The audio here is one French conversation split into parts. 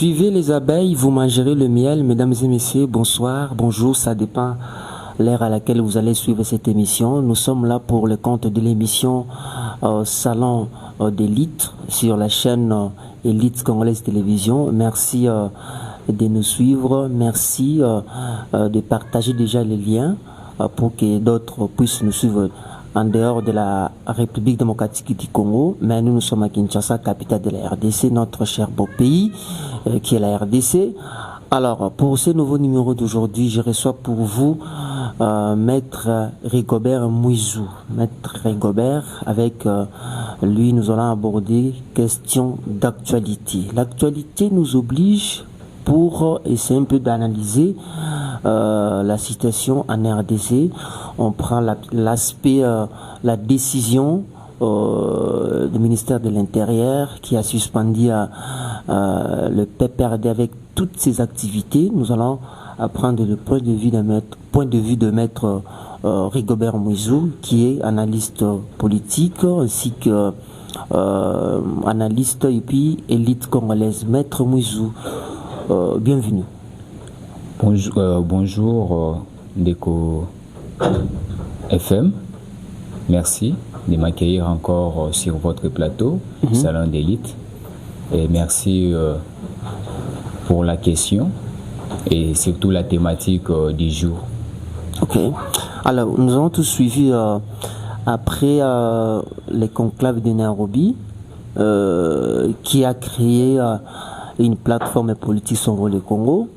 Suivez les abeilles, vous mangerez le miel. Mesdames et messieurs, bonsoir, bonjour, ça dépend l'heure à laquelle vous allez suivre cette émission. Nous sommes là pour le compte de l'émission Salon d'élite sur la chaîne Élite Congolaise Télévision. Merci de nous suivre, merci de partager déjà les liens pour que d'autres puissent nous suivre en dehors de la République démocratique du Congo. Mais nous sommes à Kinshasa, capitale de la RDC, notre cher beau pays qui est la RDC. Alors, pour ce nouveau numéro d'aujourd'hui, je reçois pour vous Maître Rigobert Mouizou. Maître Rigobert, avec lui, nous allons aborder question d'actualité. L'actualité nous oblige pour essayer un peu d'analyser la situation en RDC. On prend l'aspect, la décision du ministère de l'Intérieur qui a suspendu le PPRD avec toutes ses activités. Nous allons prendre le point de vue de maître Rigobert Mouizou, qui est analyste politique ainsi que analyste et puis élite congolaise. Maître Mouizou, bienvenue. Bonjour Déco FM, merci de m'accueillir encore sur votre plateau, Salon d'élite, et merci pour la question et surtout la thématique du jour. Ok, alors nous avons tous suivi après les conclaves de Nairobi qui a créé une plateforme politique sur le Congo.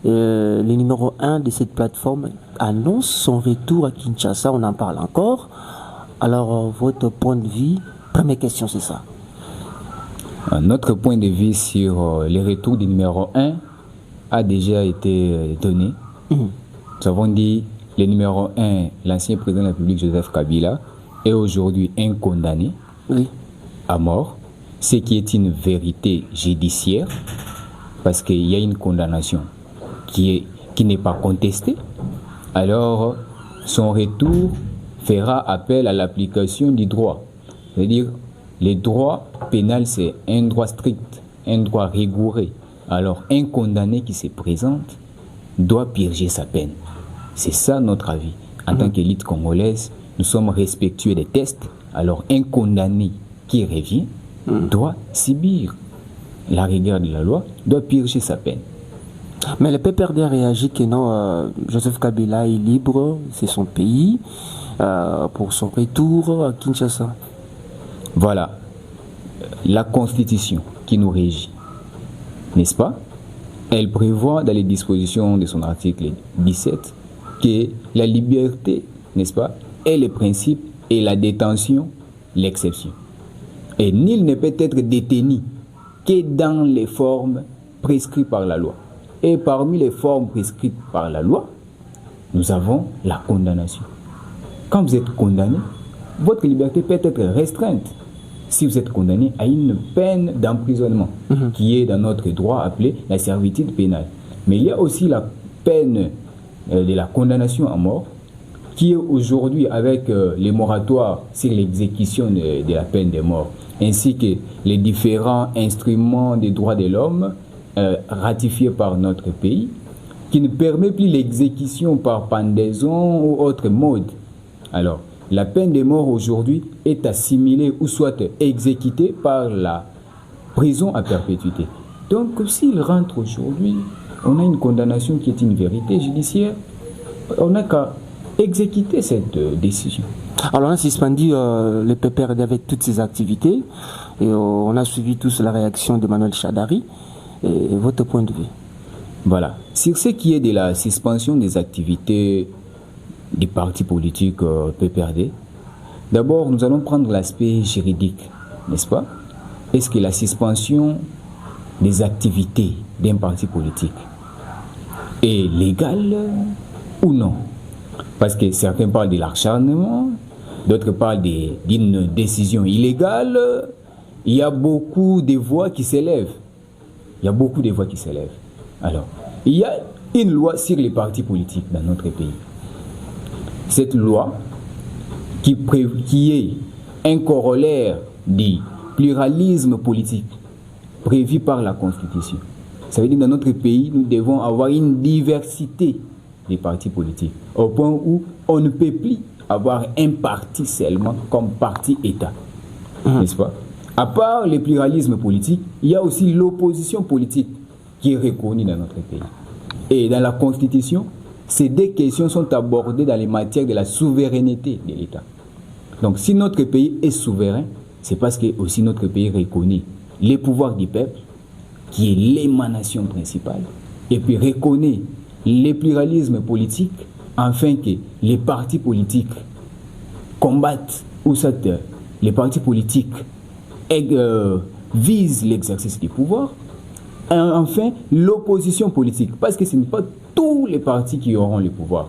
Le numéro 1 de cette plateforme annonce son retour à Kinshasa, on en parle encore. Alors, votre point de vue, première question, c'est ça. Notre point de vue sur le retour du numéro 1 a déjà été donné. Nous avons dit le numéro 1, l'ancien président de la République Joseph Kabila, est aujourd'hui un condamné à mort, ce qui est une vérité judiciaire, parce qu'il y a une condamnation qui n'est pas contestée. Alors, son retour fera appel à l'application du droit. C'est-à-dire, le droit pénal, c'est un droit strict, un droit rigoureux. Alors, un condamné qui se présente doit purger sa peine. C'est ça notre avis. En tant qu'élite congolaise, nous sommes respectueux des tests. Alors, un condamné qui revient doit subir la rigueur de la loi, doit purger sa peine. Mais le PPRD a réagi que non, Joseph Kabila est libre, c'est son pays, pour son retour à Kinshasa. Voilà, la Constitution qui nous régit, n'est-ce pas? Elle prévoit dans les dispositions de son article 17 que la liberté, n'est-ce pas, est le principe et la détention l'exception. Et nul ne peut être détenu que dans les formes prescrites par la loi. Et parmi les formes prescrites par la loi, nous avons la condamnation. Quand vous êtes condamné, votre liberté peut être restreinte si vous êtes condamné à une peine d'emprisonnement, qui est dans notre droit appelée la servitude pénale. Mais il y a aussi la peine de la condamnation à mort, qui est aujourd'hui avec les moratoires sur l'exécution de la peine de mort, ainsi que les différents instruments des droits de l'homme ratifiés par notre pays, qui ne permet plus l'exécution par pendaison ou autre mode. Alors, la peine de mort aujourd'hui est assimilée ou soit exécutée par la prison à perpétuité. Donc, s'il rentre aujourd'hui, on a une condamnation qui est une vérité judiciaire, on n'a qu'à exécuter cette décision. Alors, on a suspendu le PPRD avec toutes ses activités et on a suivi tous la réaction d'Emmanuel Shadari. Et votre point de vue? Voilà. Sur ce qui est de la suspension des activités des partis politiques PPRD, d'abord, nous allons prendre l'aspect juridique, n'est-ce pas? Est-ce que la suspension des activités d'un parti politique est légale ou non? Parce que certains parlent de l'acharnement, d'autres parlent d'une décision illégale. Il y a beaucoup de voix qui s'élèvent. Alors, il y a une loi sur les partis politiques dans notre pays. Cette loi, qui est un corollaire du pluralisme politique prévu par la Constitution, Ça veut dire que dans notre pays, nous devons avoir une diversité des partis politiques, au point où on ne peut plus avoir un parti seulement comme parti État. N'est-ce pas? À part le pluralisme politique, il y a aussi l'opposition politique qui est reconnue dans notre pays. Et dans la Constitution, ces deux questions sont abordées dans les matières de la souveraineté de l'État. Donc si notre pays est souverain, c'est parce que aussi notre pays reconnaît les pouvoirs du peuple, qui est l'émanation principale, et puis reconnaît le pluralisme politique, afin que les partis politiques combattent, ou soit les partis politiques visent l'exercice du pouvoir. Enfin, l'opposition politique, parce que ce n'est pas tous les partis qui auront le pouvoir.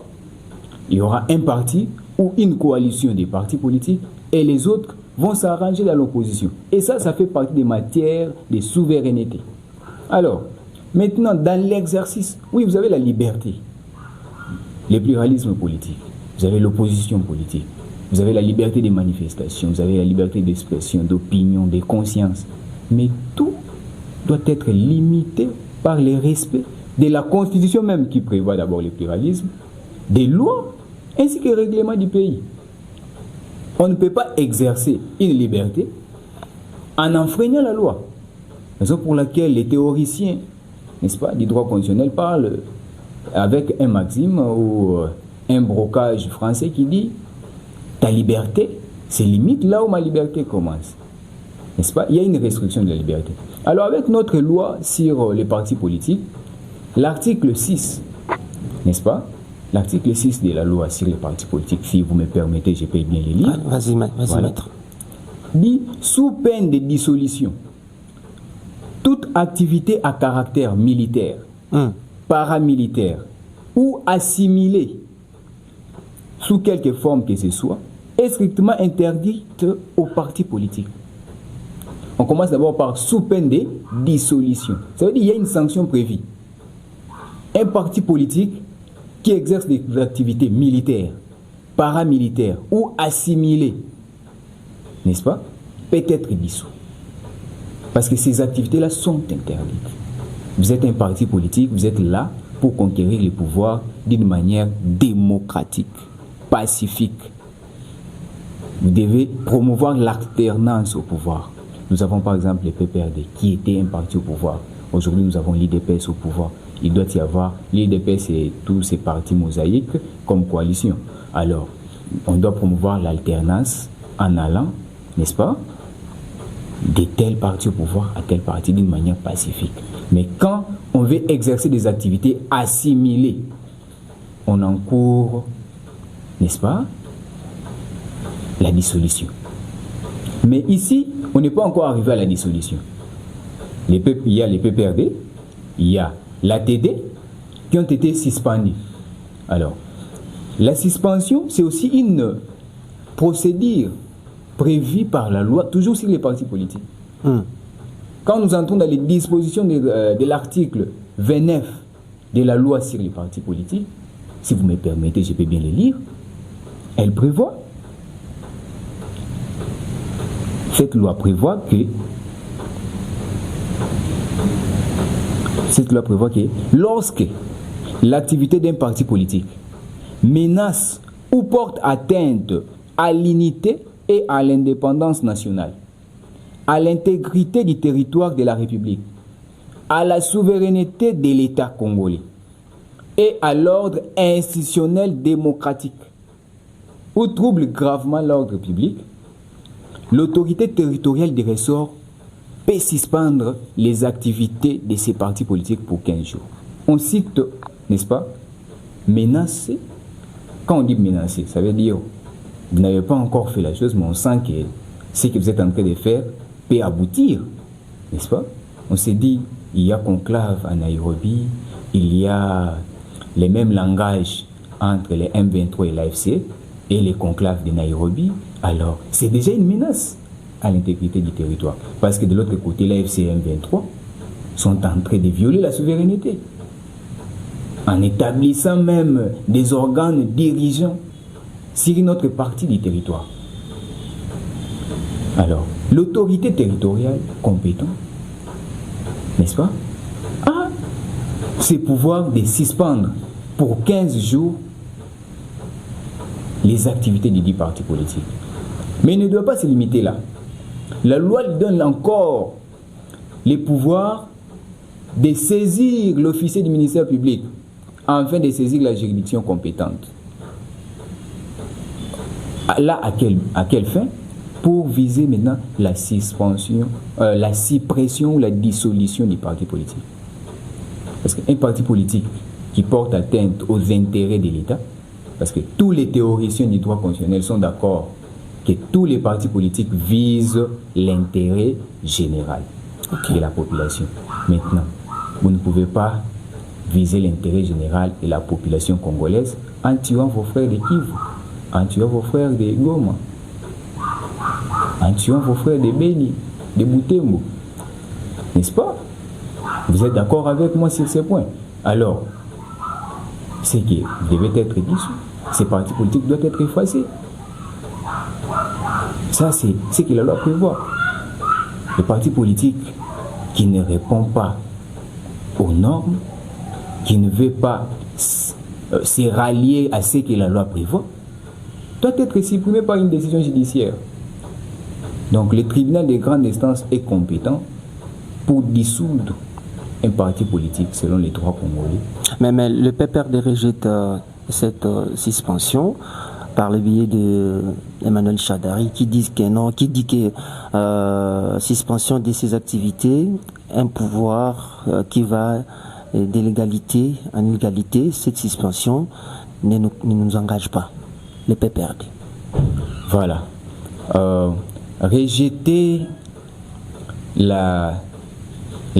Il y aura un parti ou une coalition des partis politiques et les autres vont s'arranger dans l'opposition. Et ça fait partie des matières de souveraineté. Alors, maintenant, dans l'exercice, oui, vous avez la liberté, le pluralisme politique, vous avez l'opposition politique, vous avez la liberté des manifestations, vous avez la liberté d'expression, d'opinion, de conscience. Mais tout doit être limité par le respect de la Constitution même qui prévoit d'abord le pluralisme, des lois ainsi que le règlement du pays. On ne peut pas exercer une liberté en enfreignant la loi. Raison pour laquelle les théoriciens, n'est-ce pas, du droit constitutionnel parlent avec un maxime ou un brocage français qui dit ta liberté, c'est limite là où ma liberté commence. N'est-ce pas? Il y a une restriction de la liberté. Alors avec notre loi sur les partis politiques, l'article 6, n'est-ce pas? L'article 6 de la loi sur les partis politiques, si vous me permettez, je peux bien les lire. Vas-y, maître. Dit, sous peine de dissolution, toute activité à caractère militaire, paramilitaire ou assimilée, sous quelque forme que ce soit, est strictement interdite aux partis politiques. On commence d'abord par sous peine de dissolution. Ça veut dire qu'il y a une sanction prévue. Un parti politique qui exerce des activités militaires, paramilitaires ou assimilées, n'est-ce pas, peut être dissous. Parce que ces activités-là sont interdites. Vous êtes un parti politique, vous êtes là pour conquérir le pouvoir d'une manière démocratique, pacifique. Vous devez promouvoir l'alternance au pouvoir. Nous avons par exemple le PPRD qui était un parti au pouvoir. Aujourd'hui, nous avons l'IDPS au pouvoir. Il doit y avoir l'IDPS et tous ces partis mosaïques comme coalition. Alors, on doit promouvoir l'alternance en allant, n'est-ce pas, de tel parti au pouvoir à tel parti d'une manière pacifique. Mais quand on veut exercer des activités assimilées, on encourt, n'est-ce pas, la dissolution. Mais ici, on n'est pas encore arrivé à la dissolution. Il y a les PPRD, il y a l'ATD qui ont été suspendus. Alors, la suspension, c'est aussi une procédure prévue par la loi, toujours sur les partis politiques. Quand nous entrons dans les dispositions de l'article 29 de la loi sur les partis politiques, si vous me permettez, je peux bien les lire, elle prévoit, cette loi prévoit que lorsque l'activité d'un parti politique menace ou porte atteinte à l'unité et à l'indépendance nationale, à l'intégrité du territoire de la République, à la souveraineté de l'État congolais et à l'ordre institutionnel démocratique, ou trouble gravement l'ordre public, l'autorité territoriale des ressorts peut suspendre les activités de ces partis politiques pour 15 jours. On cite, n'est-ce pas, menacer. Quand on dit menacer, ça veut dire vous n'avez pas encore fait la chose, mais on sent que ce que vous êtes en train de faire peut aboutir, n'est-ce pas? On s'est dit, il y a conclave à Nairobi, il y a les mêmes langages entre les M23 et l'AFC et les conclaves de Nairobi. Alors, c'est déjà une menace à l'intégrité du territoire. Parce que de l'autre côté, l'AFC et M23 sont en train de violer la souveraineté. En établissant même des organes dirigeants sur notre partie du territoire. Alors, l'autorité territoriale compétente, n'est-ce pas, a ce pouvoir de suspendre pour 15 jours les activités des 10 partis politiques. Mais il ne doit pas se limiter là. La loi lui donne encore les pouvoirs de saisir l'officier du ministère public afin de saisir la juridiction compétente. Là, à quelle fin? Pour viser maintenant la suspension, la suppression ou la dissolution du parti politique. Parce qu'un parti politique qui porte atteinte aux intérêts de l'État, parce que tous les théoriciens du droit constitutionnel sont d'accord que tous les partis politiques visent l'intérêt général de la population. Maintenant, vous ne pouvez pas viser l'intérêt général de la population congolaise en tuant vos frères de Kivu, en tuant vos frères de Goma, en tuant vos frères de Beni, de Butembo. N'est-ce pas? Vous êtes d'accord avec moi sur ces points? Alors, c'est que vous devez être dissous. Ces partis politiques doivent être effacés. Ça, c'est ce que la loi prévoit. Les partis politiques qui ne répondent pas aux normes, qui ne veulent pas se rallier à ce que la loi prévoit, doivent être supprimés par une décision judiciaire. Donc le tribunal de grande instance est compétent pour dissoudre un parti politique selon les droits congolais. Mais le PPRD rejette cette suspension par le biais de Emmanuel Shadari qui dit que non, qui dit que suspension de ces activités, un pouvoir qui va de l'égalité en égalité, cette suspension ne nous engage pas, le PPRD. Voilà. Rejeter la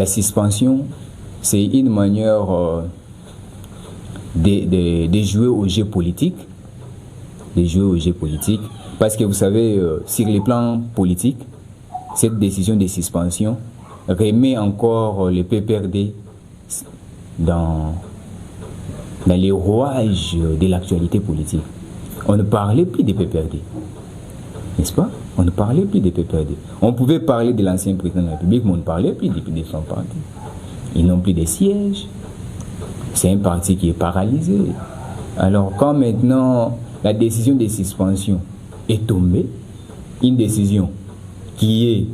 suspension, c'est une manière de jouer au jeu politique. Parce que vous savez, sur les plans politiques, cette décision de suspension remet encore le PPRD dans les rouages de l'actualité politique. On ne parlait plus des PPRD, n'est-ce pas? On ne parlait plus des PPRD. On pouvait parler de l'ancien président de la République, mais on ne parlait plus de son parti. Ils n'ont plus de sièges. C'est un parti qui est paralysé. Alors quand maintenant la décision de suspension est tombée, une décision qui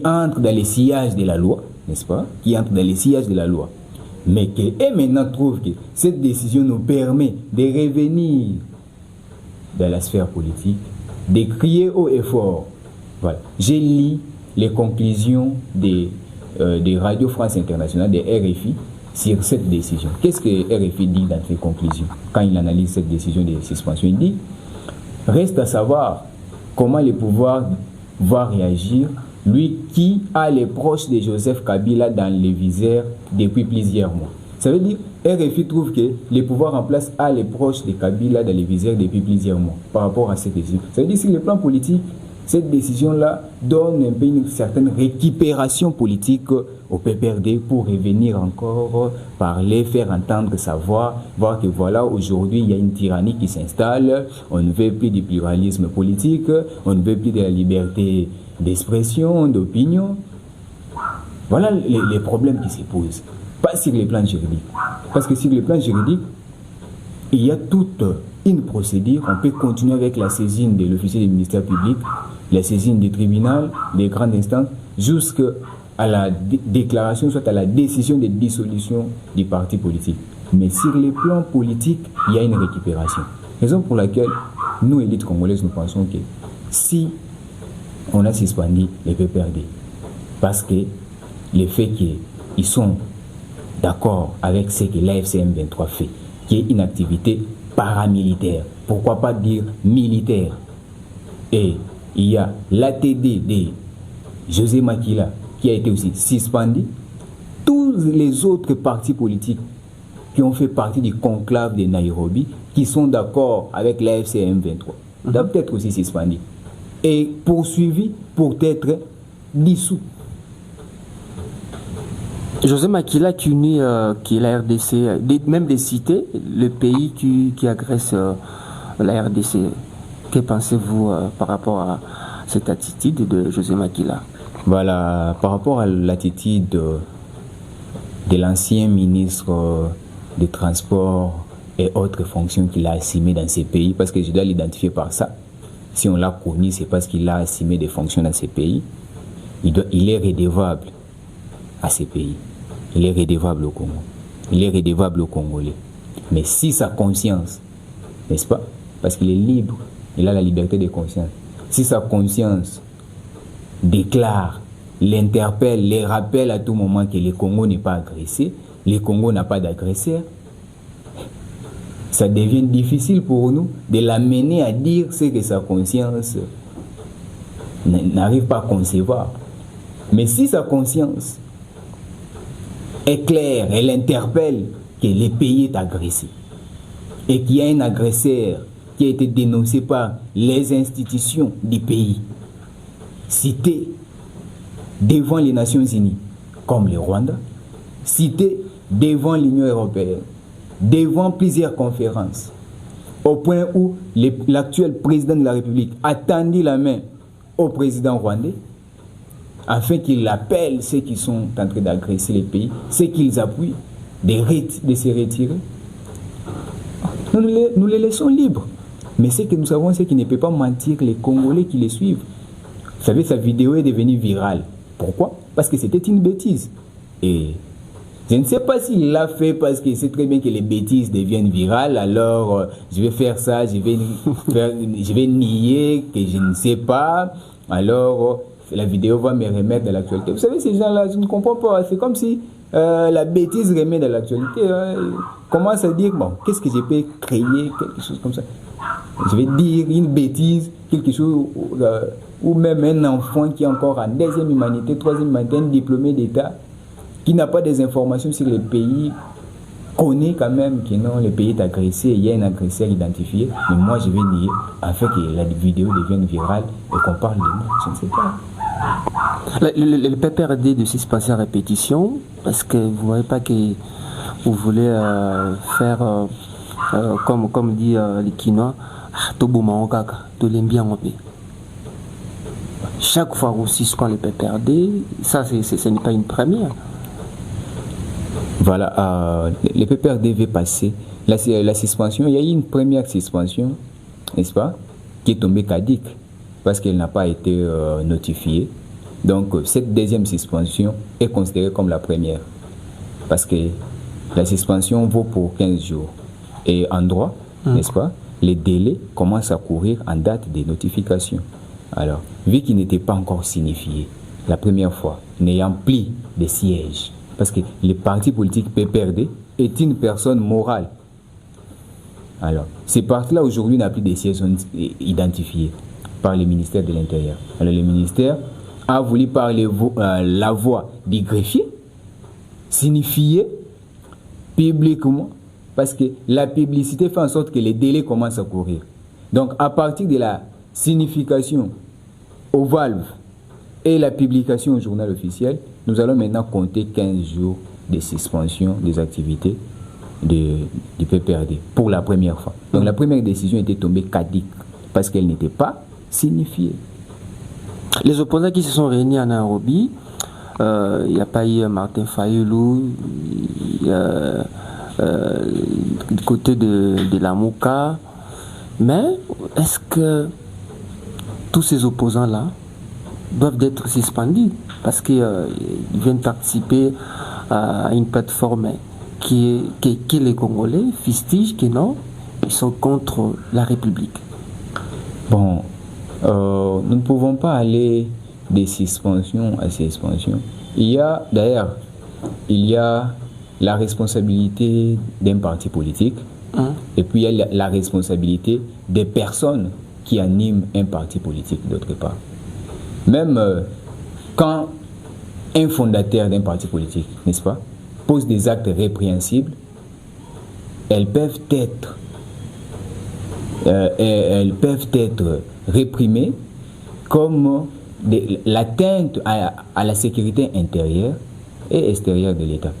entre dans les sillages de la loi, n'est-ce pas? Qui entre dans les sillages de la loi. Mais qui maintenant trouve que cette décision nous permet de revenir dans la sphère politique, de crier haut et fort. Voilà. J'ai lu les conclusions de Radio France Internationale, de RFI, sur cette décision. Qu'est-ce que RFI dit dans ses conclusions quand il analyse cette décision de suspension? Il dit, reste à savoir comment le pouvoir va réagir, lui qui a les proches de Joseph Kabila dans les visères depuis plusieurs mois. Ça veut dire, RFI trouve que le pouvoir en place a les proches de Kabila dans les visères depuis plusieurs mois par rapport à cette décision. Ça veut dire, sur le plan politique, cette décision-là donne un peu une certaine récupération politique au PPRD pour revenir encore parler, faire entendre sa voix, voir que voilà, aujourd'hui, il y a une tyrannie qui s'installe, on ne veut plus du pluralisme politique, on ne veut plus de la liberté d'expression, d'opinion. Voilà les problèmes qui se posent. Pas sur les plans juridiques. Parce que sur les plans juridiques, il y a toute une procédure. On peut continuer avec la saisine de l'officier du ministère public, la saisine du tribunal, des grandes instances, jusqu'à la déclaration, soit à la décision de dissolution du parti politique. Mais sur les plans politiques, il y a une récupération. Raison pour laquelle nous, élites congolaises, nous pensons que si on a suspendu les PPRD, parce que le fait qu'ils sont d'accord avec ce que l'AFCM 23 fait, qui est une activité paramilitaire, pourquoi pas dire militaire, et il y a l'ATD de José Makila qui a été aussi suspendu, tous les autres partis politiques qui ont fait partie du conclave de Nairobi, qui sont d'accord avec l'AFCM 23, doivent être aussi suspendus et poursuivis pour être dissous. José Makila qui unit qui est la RDC, même des cités, le pays qui agresse la RDC. Que pensez-vous par rapport à cette attitude de José Makila? Voilà, par rapport à l'attitude de l'ancien ministre des Transports et autres fonctions qu'il a assumées dans ces pays, parce que je dois l'identifier par ça. Si on l'a connu, c'est parce qu'il a assumé des fonctions dans ces pays. Il est redevable à ces pays. Il est redevable au Congo. Il est redevable aux Congolais. Mais si sa conscience, n'est-ce pas, parce qu'il est libre, il a la liberté de conscience, si sa conscience déclare, l'interpelle, les rappelle à tout moment que le Congo n'est pas agressé, le Congo n'a pas d'agresseur, ça devient difficile pour nous de l'amener à dire ce que sa conscience n'arrive pas à concevoir. Mais si sa conscience est claire, elle interpelle que le pays est agressé et qu'il y a un agresseur qui a été dénoncé par les institutions du pays, cité devant les Nations Unies, comme le Rwanda, cité devant l'Union européenne, devant plusieurs conférences, au point où l'actuel président de la République a tendu la main au président rwandais afin qu'il appelle ceux qui sont en train d'agresser les pays, ceux qu'ils appuient, de se retirer. Nous les laissons libres. Mais ce que nous savons, c'est qu'il ne peut pas mentir les Congolais qui les suivent. Vous savez, sa vidéo est devenue virale. Pourquoi? Parce que c'était une bêtise. Et je ne sais pas s'il l'a fait parce qu'il sait très bien que les bêtises deviennent virales. Alors, je vais faire ça, je vais nier que je ne sais pas. Alors, la vidéo va me remettre dans l'actualité. Vous savez, ces gens-là, je ne comprends pas. C'est comme si la bêtise remet dans l'actualité. Commence à dire, bon, qu'est-ce que je peux créer, quelque chose comme ça. Je vais dire une bêtise, quelque chose, ou même un enfant qui est encore en deuxième humanité, troisième humanité, un diplômé d'État, qui n'a pas des informations sur le pays, connaît quand même que non, le pays est agressé, il y a un agresseur identifié, mais moi je vais nier afin que la vidéo devienne virale et qu'on parle de moi, je ne sais pas. Le PPRD de suspension à répétition, parce que vous ne voyez pas que vous voulez faire, comme dit les Quinois, chaque fois qu'on suspend le PPRD, ça ce n'est pas une première. Voilà, le PPRD va passer. La suspension, il y a eu une première suspension, n'est-ce pas, qui est tombée caduque parce qu'elle n'a pas été notifiée. Donc, cette deuxième suspension est considérée comme la première parce que la suspension vaut pour 15 jours. Et en droit, n'est-ce pas, les délais commencent à courir en date de notification. Alors, vu qu'il n'était pas encore signifié la première fois, n'ayant plus de siège, parce que le parti politique PPRD est une personne morale. Alors, ces partis-là aujourd'hui n'a plus de sièges identifiés par le ministère de l'Intérieur. Alors, le ministère a voulu par la voix du greffier signifier publiquement, parce que la publicité fait en sorte que les délais commencent à courir. Donc, à partir de la signification au valve et la publication au journal officiel, nous allons maintenant compter 15 jours de suspension des activités du PPRD pour la première fois. Donc la première décision était tombée caduque parce qu'elle n'était pas signifiée. Les opposants qui se sont réunis à Nairobi, il n'y a pas eu Martin Fayulu, du côté de la Mouka, mais est-ce que tous ces opposants-là doivent être suspendus parce qu'ils viennent participer à une plateforme qui les Congolais fustigent que non, ils sont contre la République. Bon, nous ne pouvons pas aller de suspension à suspension. Il y a la responsabilité d'un parti politique et puis il y a la responsabilité des personnes qui animent un parti politique d'autre part. Même quand un fondateur d'un parti politique, n'est-ce pas, pose des actes répréhensibles, elles peuvent être réprimées comme l'atteinte à la sécurité intérieure et extérieure de l'État.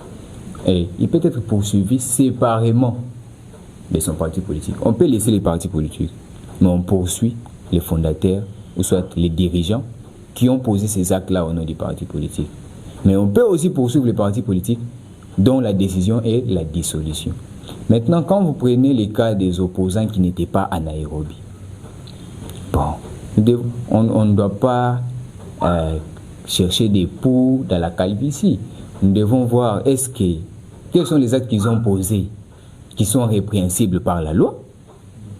Et il peut être poursuivi séparément de son parti politique. On peut laisser les partis politiques, mais on poursuit les fondateurs ou soit les dirigeants qui ont posé ces actes-là au nom du parti politique. Mais on peut aussi poursuivre les partis politiques dont la décision est la dissolution. Maintenant, quand vous prenez les cas des opposants qui n'étaient pas à Nairobi, bon, on ne doit pas chercher des poux dans la calvitie. Nous devons voir quels sont les actes qu'ils ont posés qui sont répréhensibles par la loi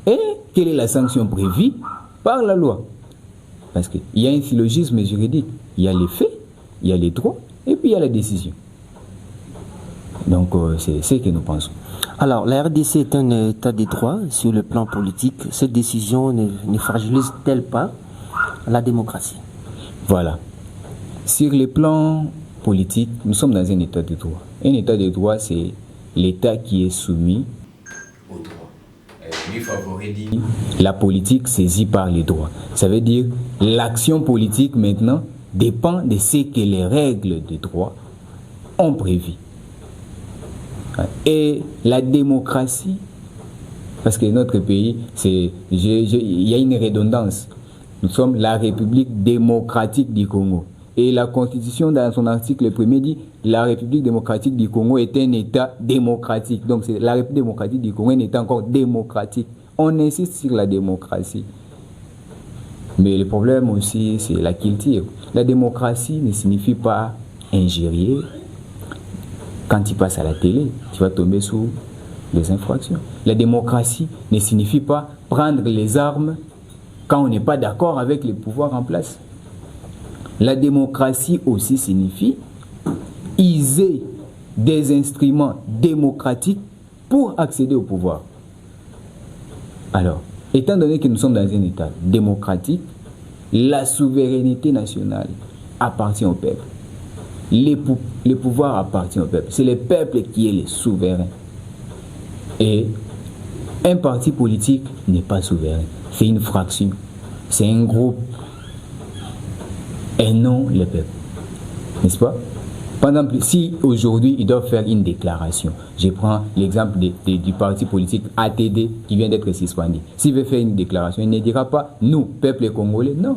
et quelle est la sanction prévue par la loi. Parce qu'il y a un syllogisme juridique. Il y a les faits, il y a les droits et puis il y a la décision. Donc c'est ce que nous pensons. Alors, la RDC est un état de droit sur le plan politique. Cette décision ne fragilise-t-elle pas la démocratie? Voilà. Sur le plan politique, nous sommes dans un état de droit. Un état de droit, c'est l'état qui est soumis au droit. Lui favorise la politique saisie par les droits. Ça veut dire l'action politique maintenant dépend de ce que les règles de droit ont prévu. Et la démocratie, parce que notre pays, il y a une redondance. Nous sommes la République démocratique du Congo. Et la Constitution, dans son article 1er, dit la République démocratique du Congo est un État démocratique. Donc la République démocratique du Congo est un État encore démocratique. On insiste sur la démocratie. Mais le problème aussi, c'est la culture. La démocratie ne signifie pas injurier. Quand tu passes à la télé, tu vas tomber sous les infractions. La démocratie ne signifie pas prendre les armes quand on n'est pas d'accord avec les pouvoirs en place. La démocratie aussi signifie user des instruments démocratiques pour accéder au pouvoir. Alors, étant donné que nous sommes dans un État démocratique, la souveraineté nationale appartient au peuple. Le pouvoir appartient au peuple. C'est le peuple qui est le souverain. Et un parti politique n'est pas souverain. C'est une fraction. C'est un groupe. Et non le peuple. N'est-ce pas? Par exemple, si aujourd'hui ils doivent faire une déclaration, je prends l'exemple du parti politique ATD qui vient d'être suspendu. S'il veut faire une déclaration, il ne dira pas nous, peuple congolais. Non.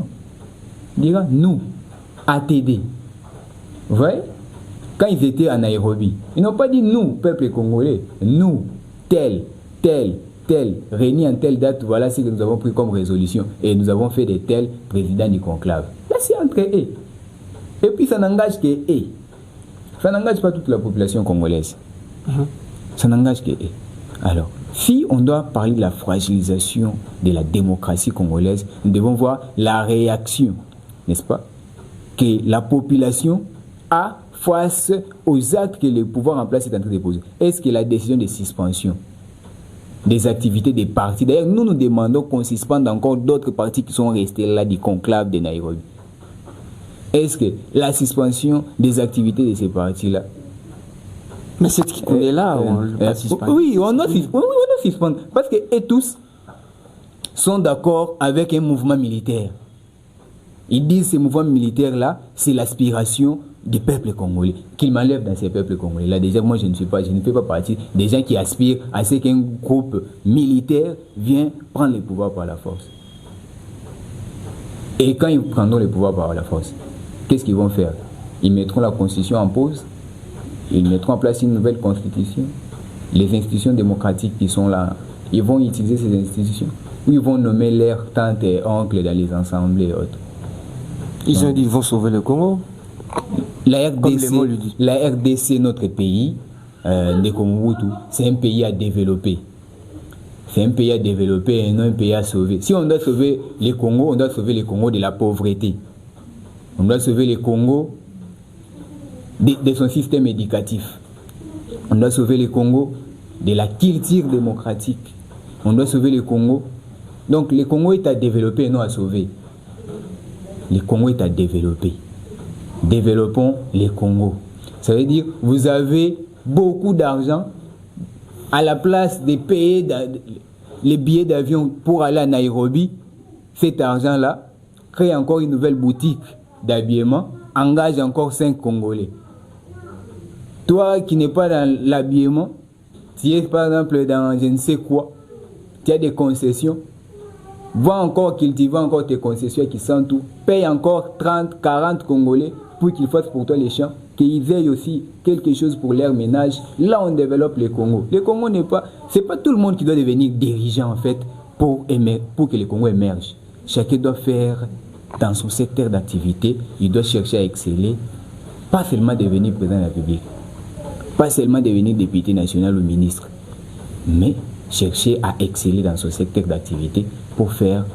Il dira nous, ATD. Vous voyez? Quand ils étaient à Nairobi, ils n'ont pas dit nous, peuple congolais, nous, tel, réunis en telle date, voilà ce que nous avons pris comme résolution. Et nous avons fait des tels présidents du conclave. Là, c'est entre eux. Et puis, ça n'engage que eux. Ça n'engage pas toute la population congolaise. Ça n'engage que eux. Alors, si on doit parler de la fragilisation de la démocratie congolaise, nous devons voir la réaction, n'est-ce pas, que la population a face aux actes que le pouvoir en place est en train de poser. Est-ce que la décision de suspension des activités des partis, d'ailleurs nous demandons qu'on suspende encore d'autres partis qui sont restés là du conclave de Nairobi. Est-ce que la suspension des activités de ces partis-là, mais c'est ce qu'on est là, on doit suspendre. Oui, on doit suspendre. Parce que et tous sont d'accord avec un mouvement militaire. Ils disent que ce mouvement militaire-là, c'est l'aspiration du peuple congolais, qu'ils m'enlèvent dans ces peuples congolais. Là, déjà, moi, je ne fais pas partie des gens qui aspirent à ce qu'un groupe militaire vienne prendre le pouvoir par la force. Et quand ils prendront le pouvoir par la force, qu'est-ce qu'ils vont faire? Ils mettront la constitution en pause, ils mettront en place une nouvelle constitution. Les institutions démocratiques qui sont là, ils vont utiliser ces institutions. Ou ils vont nommer leurs tantes et oncles dans les assemblées et autres. Ils ont dit qu'ils vont sauver le Congo. La RDC, notre pays, c'est un pays à développer. C'est un pays à développer et non un pays à sauver. Si on doit sauver les Congos, on doit sauver les Congos de la pauvreté. On doit sauver les Congos de son système éducatif. On doit sauver les Congos de la culture démocratique. On doit sauver les Congos. Donc le Congo est à développer et non à sauver. Le Congo est à développer. Développons les Congos. Ça veut dire vous avez beaucoup d'argent à la place de payer les billets d'avion pour aller à Nairobi. Cet argent-là crée encore une nouvelle boutique d'habillement, engage encore 5 Congolais. Toi qui n'es pas dans l'habillement, tu es par exemple dans je ne sais quoi, tu as des concessions, va encore cultiver encore tes concessions qui sont tout, paye encore 30, 40 Congolais pour qu'ils fassent pour toi les champs, qu'ils aient aussi quelque chose pour leur ménage. Là, on développe le Congo. Le Congo c'est pas tout le monde qui doit devenir dirigeant en fait pour que le Congo émerge. Chacun doit faire dans son secteur d'activité, il doit chercher à exceller, pas seulement devenir président de la République, pas seulement devenir député national ou ministre, mais chercher à exceller dans son secteur d'activité pour faire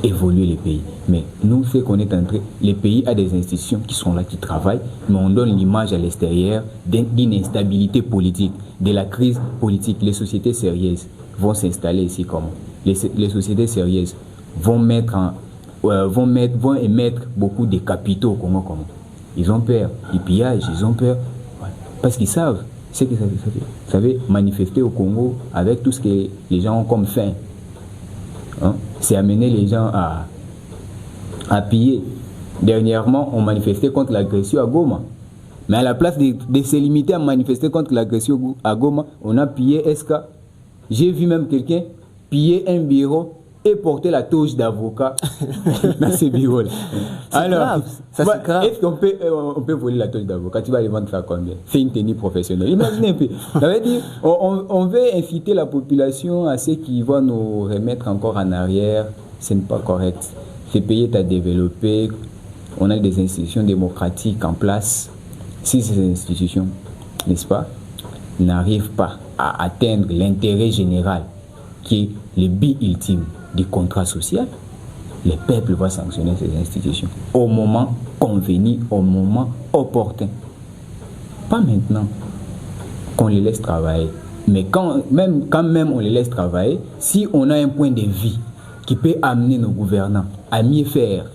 évoluer le pays. Mais nous, ce qu'on est en train, le pays a des institutions qui sont là, qui travaillent, mais on donne l'image à l'extérieur d'une instabilité politique, de la crise politique. Les sociétés sérieuses vont s'installer ici comment? Les sociétés sérieuses vont émettre beaucoup de capitaux comment? Ils ont peur du pillage, ils ont peur parce qu'ils savent ce que ça veut manifester au Congo avec tout ce que les gens ont comme faim. Hein? C'est amener les gens à piller. Dernièrement, on manifestait contre l'agression à Goma. Mais à la place de se limiter à manifester contre l'agression à Goma, on a pillé SK. J'ai vu même quelqu'un piller un bureau et porter la touche d'avocat dans ce bureau-là. Alors, grave. Ça, c'est grave. Est-ce qu'on peut voler la touche d'avocat? Tu vas les vendre ça combien? C'est une tenue professionnelle. Imaginez un peu. Ça veut dire, on veut inciter la population à ce qui va nous remettre encore en arrière. Ce n'est pas correct. Ce pays est à développer. On a des institutions démocratiques en place. Si ces institutions, n'est-ce pas, n'arrivent pas à atteindre l'intérêt général, qui est le but ultime du contrat social, le peuple va sanctionner ces institutions au moment convenu, au moment opportun. Pas maintenant qu'on les laisse travailler, mais quand même on les laisse travailler, si on a un point de vue qui peut amener nos gouvernants à mieux faire,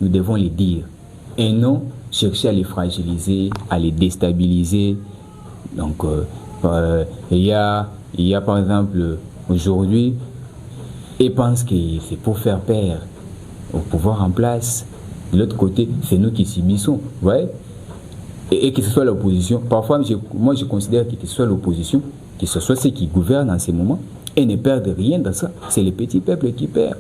nous devons les dire et non chercher à les fragiliser, à les déstabiliser. Donc il y a par exemple aujourd'hui, ils pensent que c'est pour faire peur au pouvoir en place. De l'autre côté, c'est nous qui subissons. Ouais? Et que ce soit l'opposition. Parfois, moi je considère que ce soit l'opposition, que ce soit ceux qui gouvernent en ce moment, et ne perdent rien dans ça. C'est les petits peuples qui perdent.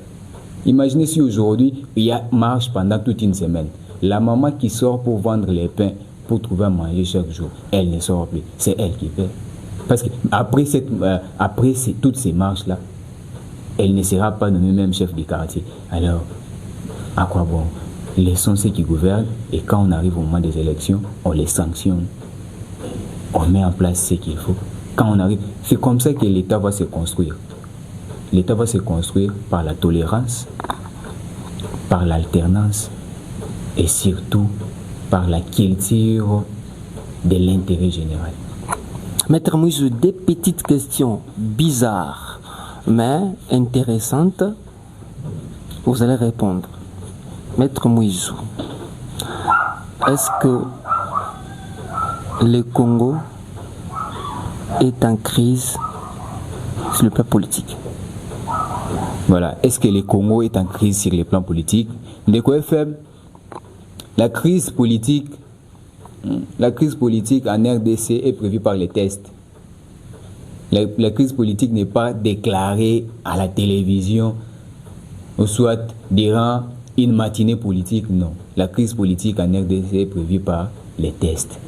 Imaginez si aujourd'hui, il y a marche pendant toute une semaine. La maman qui sort pour vendre les pains, pour trouver à manger chaque jour, elle ne sort plus. C'est elle qui perd. Parce que après toutes ces marches-là, elle ne sera pas nommée même chef du quartier. Alors, à quoi bon? Laissons ceux qui gouvernent et quand on arrive au moment des élections, on les sanctionne. On met en place ce qu'il faut. Quand on arrive, c'est comme ça que l'État va se construire. L'État va se construire par la tolérance, par l'alternance et surtout par la culture de l'intérêt général. Maître Moïse, des petites questions bizarres mais intéressantes. Vous allez répondre. Maître Moïse, est-ce que le Congo est en crise sur le plan politique? Voilà. Est-ce que le Congo est en crise sur le plan politique? La crise politique en RDC est prévue par les tests. La crise politique n'est pas déclarée à la télévision ou soit durant une matinée politique, non. La crise politique en RDC est prévue par les tests.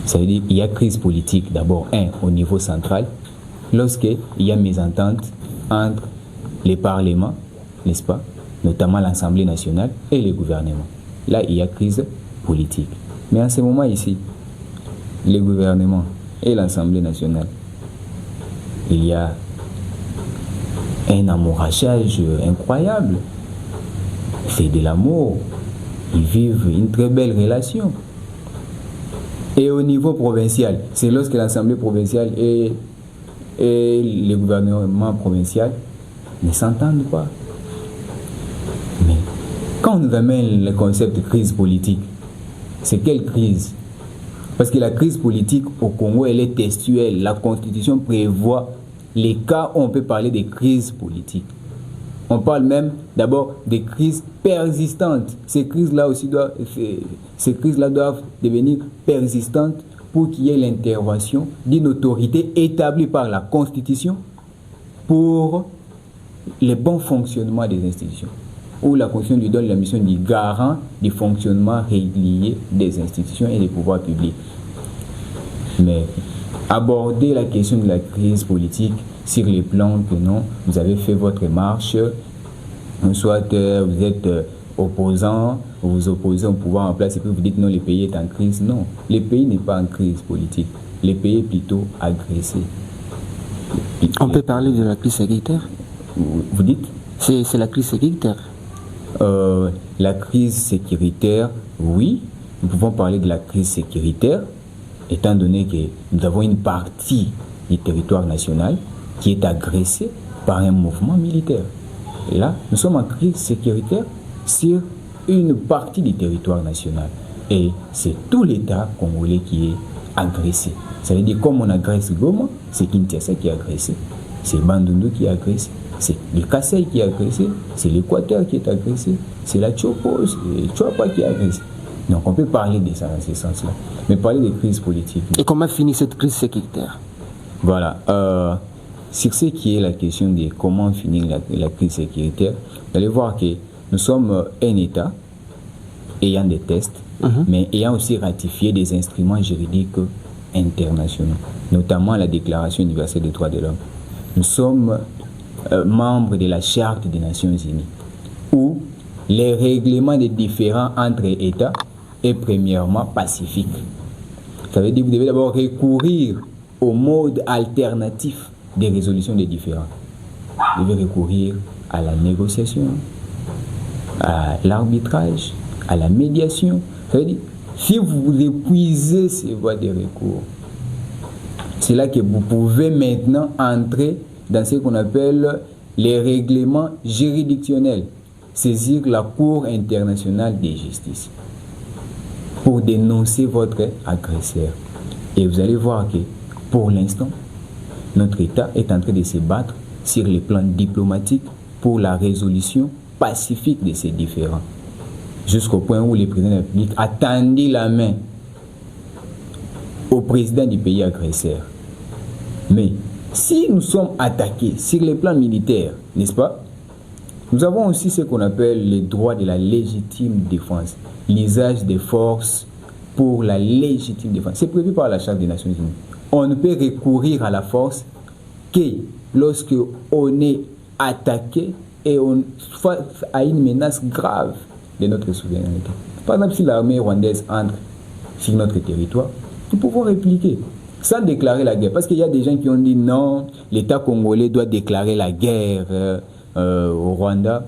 Ça veut dire qu'il y a crise politique d'abord, au niveau central, lorsqu'il y a mésentente entre les parlements, n'est-ce pas, notamment l'Assemblée nationale et le gouvernement. Là, il y a crise politique. Mais en ce moment ici, le gouvernement et l'Assemblée nationale, il y a un amourachage incroyable. C'est de l'amour. Ils vivent une très belle relation. Et au niveau provincial, c'est lorsque l'Assemblée provinciale et le gouvernement provincial ne s'entendent pas. Mais quand on nous amène le concept de crise politique, c'est quelle crise? Parce que la crise politique au Congo, elle est textuelle. La Constitution prévoit les cas où on peut parler de crise politique. On parle même d'abord des crises persistantes. Ces crises-là doivent devenir persistantes pour qu'il y ait l'intervention d'une autorité établie par la Constitution pour le bon fonctionnement des institutions. où la Constitution lui donne la mission du garant du fonctionnement régulier des institutions et des pouvoirs publics. Mais aborder la question de la crise politique sur les plans que non, vous avez fait votre marche, soit vous êtes opposant, vous vous opposez au pouvoir en place et puis vous dites non, le pays est en crise. Non, le pays n'est pas en crise politique, le pays est plutôt agressé. On peut parler de la crise sécuritaire? Vous dites? C'est la crise sécuritaire. La crise sécuritaire, oui, nous pouvons parler de la crise sécuritaire, étant donné que nous avons une partie du territoire national qui est agressée par un mouvement militaire. Et là, nous sommes en crise sécuritaire sur une partie du territoire national. Et c'est tout l'État congolais qui est agressé. Ça veut dire, comme on agresse Goma, c'est Kinshasa qui est agressé, c'est Bandundu qui est agressé, c'est le Kassai qui est agressé, c'est l'Équateur qui est agressé, c'est la Chopo, c'est le Chouapa qui est agressé. Donc on peut parler de ça dans ce sens-là. Mais parler de crise politique. Et comment finit cette crise sécuritaire? Voilà. Sur ce qui est la question de comment finir la crise sécuritaire, vous allez voir que nous sommes un État ayant des tests, mais ayant aussi ratifié des instruments juridiques internationaux, notamment la Déclaration universelle des droits de l'homme. Nous sommes membres de la Charte des Nations Unies, où les règlements des différends entre États est premièrement pacifique. Ça veut dire que vous devez d'abord recourir au mode alternatif de résolution des différends. Vous devez recourir à la négociation, à l'arbitrage, à la médiation. Ça veut dire, si vous épuisez ces voies de recours, c'est là que vous pouvez maintenant entrer dans ce qu'on appelle les règlements juridictionnels, saisir la Cour internationale de justice pour dénoncer votre agresseur. Et vous allez voir que pour l'instant, notre État est en train de se battre sur les plans diplomatiques pour la résolution pacifique de ces différends. Jusqu'au point où le président de la République a tendu la main au président du pays agresseur. Mais si nous sommes attaqués sur les plans militaires, n'est-ce pas? Nous avons aussi ce qu'on appelle les droits de la légitime défense, l'usage des forces pour la légitime défense. C'est prévu par la Charte des Nations Unies. On ne peut recourir à la force que lorsque on est attaqué et on face à une menace grave de notre souveraineté. Par exemple, si l'armée rwandaise entre sur notre territoire, nous pouvons répliquer sans déclarer la guerre. Parce qu'il y a des gens qui ont dit non, l'État congolais doit déclarer la guerre au Rwanda.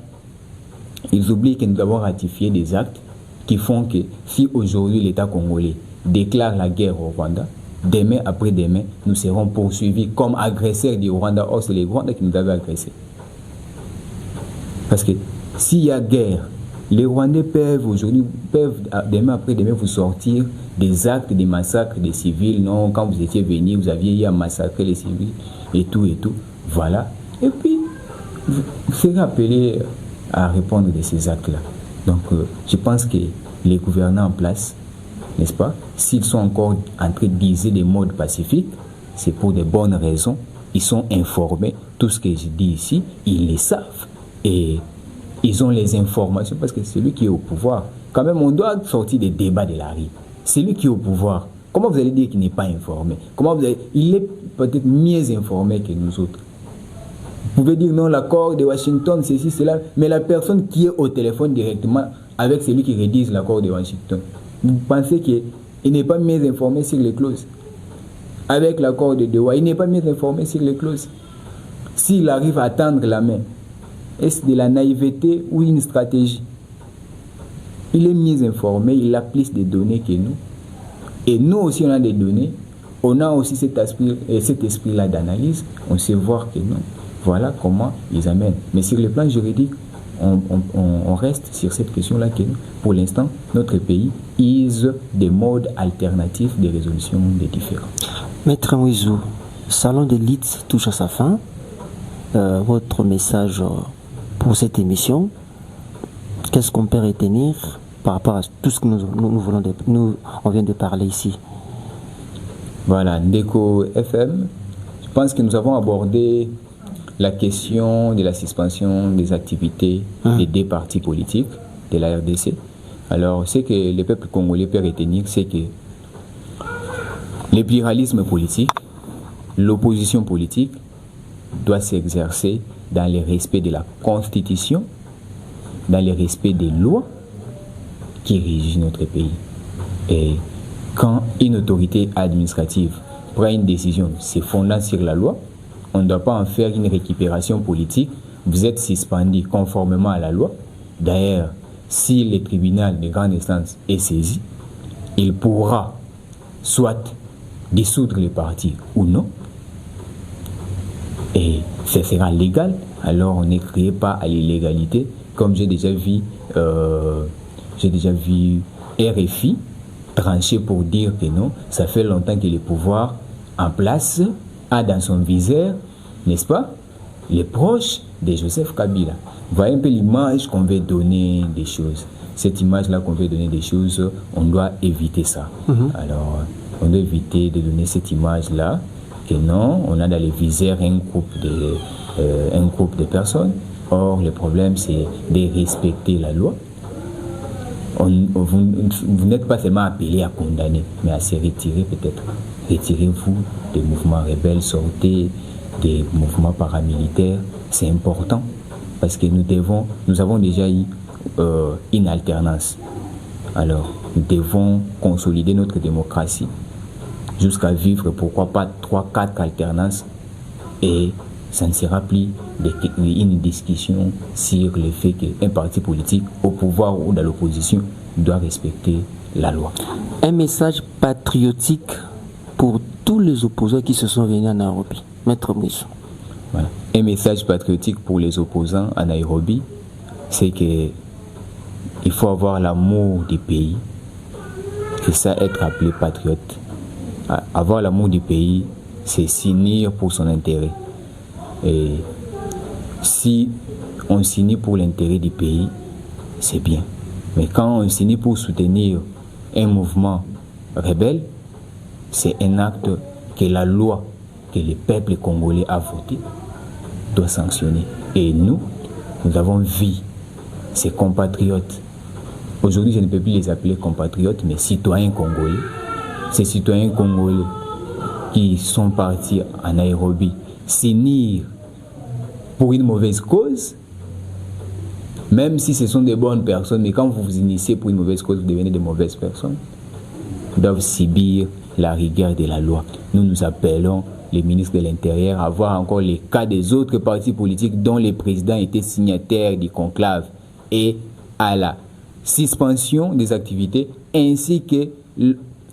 Ils oublient que nous avons ratifié des actes qui font que si aujourd'hui l'État congolais déclare la guerre au Rwanda, demain après-demain, nous serons poursuivis comme agresseurs du Rwanda. Or, c'est les Rwandais qui nous avaient agressés. Parce que s'il y a guerre, les Rwandais peuvent demain après-demain vous sortir des actes, des massacres des civils. Non, quand vous étiez venus, vous aviez eu à massacrer les civils et tout et tout. Voilà. Et puis, vous serez appelé à répondre de ces actes-là. Donc, je pense que les gouvernants en place, n'est-ce pas, s'ils sont encore en train d'utiliser des modes pacifiques, c'est pour de bonnes raisons. Ils sont informés. Tout ce que je dis ici, ils le savent. Et ils ont les informations parce que c'est lui qui est au pouvoir. Quand même, on doit sortir des débats de la rue. C'est lui qui est au pouvoir. Comment vous allez dire qu'il n'est pas informé? Il est peut-être mieux informé que nous autres. Vous pouvez dire non, l'accord de Washington, ceci, cela, mais la personne qui est au téléphone directement avec celui qui rédige l'accord de Washington, vous pensez qu'il n'est pas mieux informé sur les clauses? Avec l'accord de Doha, il n'est pas mieux informé sur les clauses. S'il arrive à tendre la main, est-ce de la naïveté ou une stratégie? Il est mieux informé, il a plus de données que nous. Et nous aussi, on a des données. On a aussi cet esprit-là d'analyse. On sait voir que non. Voilà comment ils amènent. Mais sur le plan juridique, on reste sur cette question-là que pour l'instant, notre pays use des modes alternatifs de résolution des différends. Maître Mouizou, Salon de l'élite touche à sa fin. Votre message pour cette émission, qu'est-ce qu'on peut retenir par rapport à tout ce que on vient de parler ici? Voilà, Ndeko FM, je pense que nous avons abordé la question de la suspension des activités des deux partis politiques de la RDC. Alors, ce que le peuple congolais peut retenir, c'est que le pluralisme politique, l'opposition politique doit s'exercer dans le respect de la Constitution, dans le respect des lois qui régissent notre pays. Et quand une autorité administrative prend une décision se fondant sur la loi, on ne doit pas en faire une récupération politique. Vous êtes suspendu conformément à la loi. D'ailleurs, si le tribunal de grande instance est saisi, il pourra soit dissoudre les partis ou non. Et ce sera légal. Alors on ne crée pas à l'illégalité, comme j'ai déjà vu RFI trancher pour dire que non, ça fait longtemps que le pouvoir en place a dans son viseur, n'est-ce pas, les proches de Joseph Kabila. Voyez un peu l'image qu'on veut donner des choses. Cette image-là qu'on veut donner des choses, on doit éviter ça. Alors, on doit éviter de donner cette image-là, que non, on a dans les viseurs un groupe de personnes. Or, le problème, c'est de respecter la loi. Vous n'êtes pas seulement appelé à condamner, mais à se retirer peut-être. Retirez-vous des mouvements rebelles, sortez des mouvements paramilitaires. C'est important parce que nous avons déjà eu une alternance. Alors, nous devons consolider notre démocratie jusqu'à vivre, pourquoi pas 3-4 alternances, et ça ne sera plus une discussion sur le fait qu'un parti politique au pouvoir ou dans l'opposition doit respecter la loi. Un message patriotique pour tous les opposants qui se sont venus à Nairobi. Maître Mouissou. Voilà. Un message patriotique pour les opposants à Nairobi, c'est qu'il faut avoir l'amour du pays. C'est ça, être appelé patriote. Avoir l'amour du pays, c'est s'unir pour son intérêt. Et si on s'unit pour l'intérêt du pays, c'est bien. Mais quand on s'unit pour soutenir un mouvement rebelle, c'est un acte que la loi que le peuple congolais a voté doit sanctionner. Et nous avons vu ces compatriotes. Aujourd'hui, je ne peux plus les appeler compatriotes, mais citoyens congolais. Ces citoyens congolais qui sont partis en Nairobi s'unir pour une mauvaise cause, même si ce sont des bonnes personnes, mais quand vous vous initiez pour une mauvaise cause, vous devenez de mauvaises personnes, doivent subir la rigueur de la loi. Nous appelons les ministres de l'Intérieur à voir encore les cas des autres partis politiques dont les présidents étaient signataires du conclave et à la suspension des activités ainsi que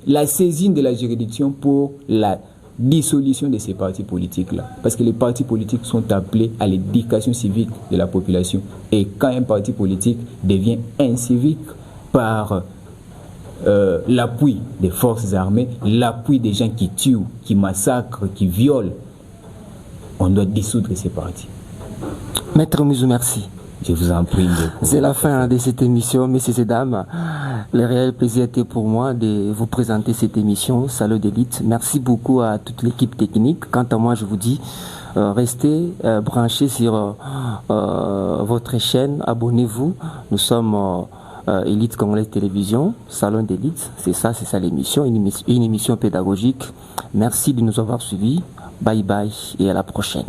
la saisine de la juridiction pour la dissolution de ces partis politiques-là. Parce que les partis politiques sont appelés à l'éducation civique de la population. Et quand un parti politique devient incivique par l'appui des forces armées, l'appui des gens qui tuent, qui massacrent, qui violent, on doit dissoudre ces partis. Maître Mouissou, merci. Je vous en prie. C'est la fin de cette émission, messieurs et dames. Le réel plaisir était pour moi de vous présenter cette émission, Salon d'élite. Merci beaucoup à toute l'équipe technique. Quant à moi, je vous dis, restez branchés sur votre chaîne, abonnez-vous. Nous sommes Élite Congolaise Télévision, Salon d'élite. C'est ça l'émission, une émission pédagogique. Merci de nous avoir suivis. Bye bye et à la prochaine.